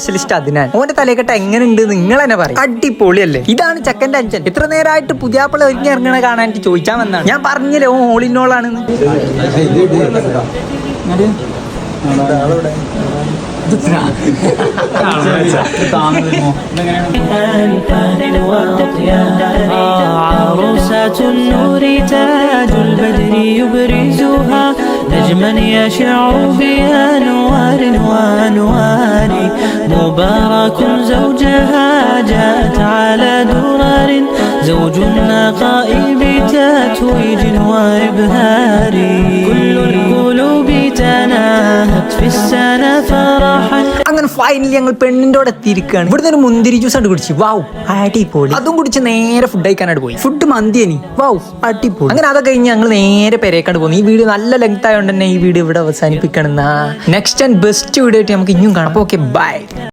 Specialist അതിനാണ്. ഓന്റെ തലക്കെട്ട് എങ്ങനെ ഉണ്ട് നിങ്ങൾ തന്നെ പറയും. അടിപൊളിയല്ലേ? ഇതാണ് ചെക്കന്റെ അഞ്ചൻ. ഇത്ര നേരമായിട്ട് പുതിയാപ്പിള ഒരുങ്ങി ഇറങ്ങണ കാണാൻ ചോദിച്ചാൽ വന്നാണ്. ഞാൻ പറഞ്ഞില്ലേ ഓ ഓളിനോളാണെന്ന്. عروسة النور تاج البدر يبرزها نجما يشع بأنوار وأنوار مبارك زوجها جاءت على درر زوج النقاء بتتويج وإبهار كل القلوب تناهت في السنة فرحا. അങ്ങനെ ഫൈനലി ഞങ്ങൾ പെണ്ണിന്റെ കൂടെ എത്തിയിരിക്കുകയാണ്. ഇവിടുന്ന് ഒരു മുന്തിരി ജ്യൂസ് ആണ് കുടിച്ചു. വാവ് അടിപൊളി. അതും കുടിച്ച് നേരെ ഫുഡ് കഴിക്കാനായിട്ട് പോയി. ഫുഡ് മന്തിയനി. വാവ് അടിപൊളി. അങ്ങനെ അതൊക്കെ കഴിഞ്ഞ് ഞങ്ങൾ നേരെ പെരേക്കാണ്ട് പോകുന്നു. ഈ വീഡിയോ നല്ല ലെങ്ത് ആയതുകൊണ്ട് തന്നെ ഈ വീഡിയോ ഇവിടെ അവസാനിപ്പിക്കണം. നെക്സ്റ്റ് ആൻഡ് ബെസ്റ്റ് വീഡിയോ ആയിട്ട് നമുക്ക് ഇനിയും കാണാം. Okay bye.